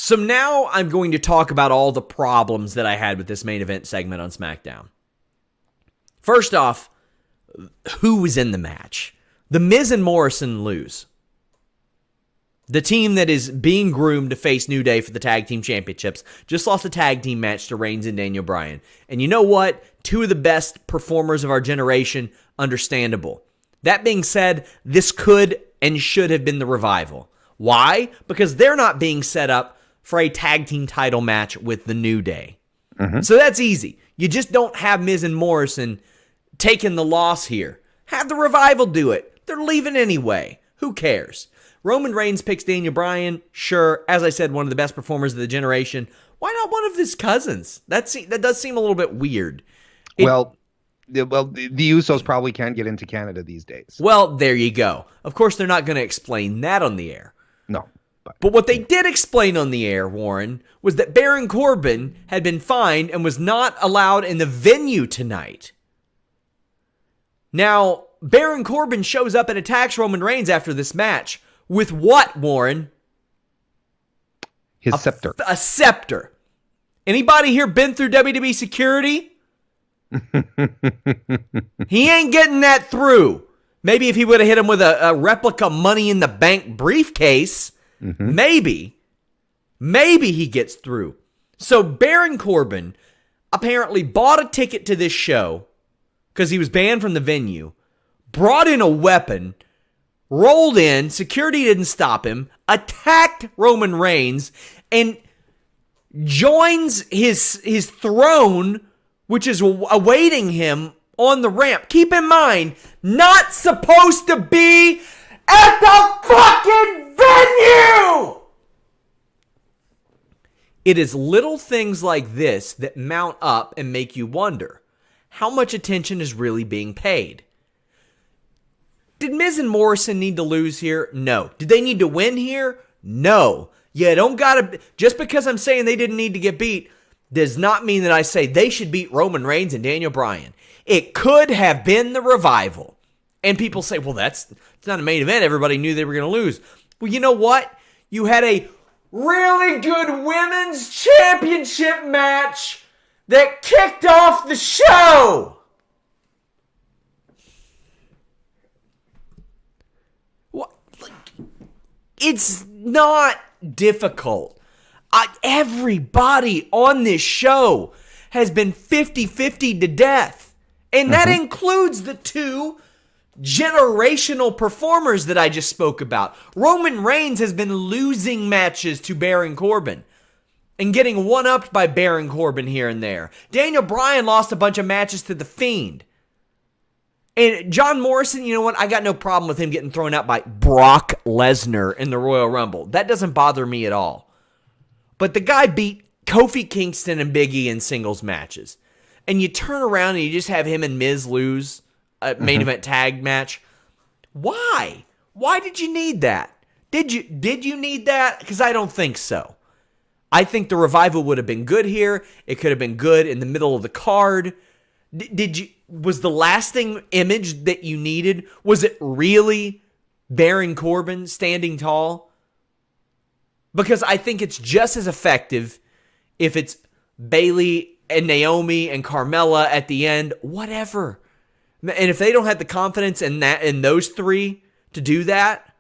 So now I'm going to talk about all the problems that I had with this main event segment on SmackDown. First off, who was in the match? The Miz and Morrison lose. The team that is being groomed to face New Day for the Tag Team Championships just lost a tag team match to Reigns and Daniel Bryan. And you know what? Two of the best performers of our generation, understandable. That being said, this could and should have been the Revival. Why? Because they're not being set up for a tag team title match with the New Day. So that's easy. You just don't have Miz and Morrison taking the loss here. Have the Revival do it. They're leaving anyway. Who cares? Roman Reigns picks Daniel Bryan. Sure, as I said, one of the best performers of the generation. Why not one of his cousins? That does seem a little bit weird. The Usos probably can't get into Canada these days. Well, there you go. Of course, they're not going to explain that on the air. No. But what they did explain on the air, Warren, was that Baron Corbin had been fined and was not allowed in the venue tonight. Now, Baron Corbin shows up and attacks Roman Reigns after this match. With what, Warren? His scepter. A scepter. Anybody here been through WWE security? He ain't getting that through. Maybe if he would have hit him with a replica Money in the Bank briefcase, maybe he gets through. So Baron Corbin apparently bought a ticket to this show because he was banned from the venue, brought in a weapon, rolled in, security didn't stop him, attacked Roman Reigns, and joins his throne, which is awaiting him on the ramp. Keep in mind, not supposed to be at the fucking venue! It is little things like this that mount up and make you wonder, how much attention is really being paid? Did Miz and Morrison need to lose here? No. Did they need to win here? No. You don't gotta, just because I'm saying they didn't need to get beat, does not mean that I say they should beat Roman Reigns and Daniel Bryan. It could have been the Revival. And people say, well, it's not a main event. Everybody knew they were going to lose. Well, you know what? You had a really good women's championship match that kicked off the show. It's not difficult. Everybody on this show has been 50-50 to death. And that includes the two generational performers that I just spoke about. Roman Reigns has been losing matches to Baron Corbin and getting one-upped by Baron Corbin here and there. Daniel Bryan lost a bunch of matches to The Fiend. And John Morrison, you know what? I got no problem with him getting thrown out by Brock Lesnar in the Royal Rumble. That doesn't bother me at all. But the guy beat Kofi Kingston and Big E in singles matches. And you turn around and you just have him and Miz lose a main event tag match. Why? Why did you need that? Did you need that? Because I don't think so. I think the Revival would have been good here. It could have been good in the middle of the card. Was the lasting image that you needed, was it really Baron Corbin standing tall? Because I think it's just as effective if it's Bayley and Naomi and Carmella at the end, whatever. And if they don't have the confidence in those three to do that,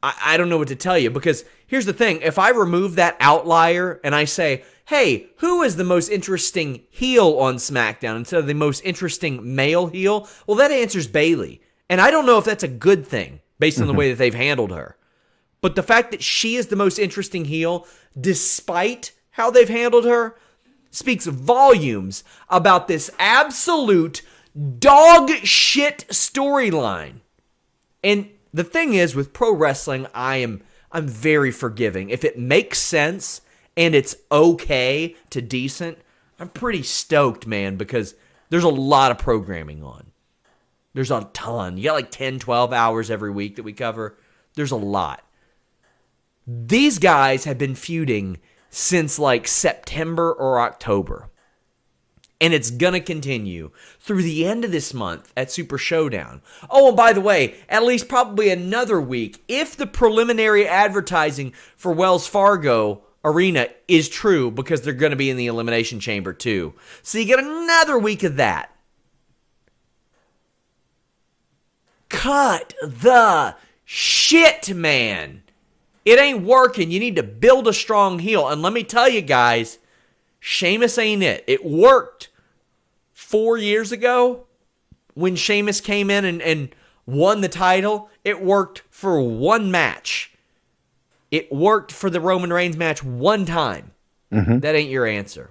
I don't know what to tell you. Because here's the thing, if I remove that outlier and I say, hey, who is the most interesting heel on SmackDown instead of the most interesting male heel? Well, that answers Bayley. And I don't know if that's a good thing based on the way that they've handled her. But the fact that she is the most interesting heel, despite how they've handled her, speaks volumes about this absolute dog shit storyline. And the thing is, with pro wrestling, I'm very forgiving. If it makes sense and it's okay to decent, I'm pretty stoked, man, because there's a lot of programming on. There's a ton. You got like 10, 12 hours every week that we cover. There's a lot. These guys have been feuding since like September or October. And it's going to continue through the end of this month at Super Showdown. Oh, and by the way, at least probably another week, if the preliminary advertising for Wells Fargo Arena is true, because they're going to be in the Elimination Chamber too. So you get another week of that. Cut the shit, man. It ain't working. You need to build a strong heel. And let me tell you guys, Sheamus ain't it. It worked 4 years ago when Sheamus came in and won the title. It worked for one match. It worked for the Roman Reigns match one time. That ain't your answer.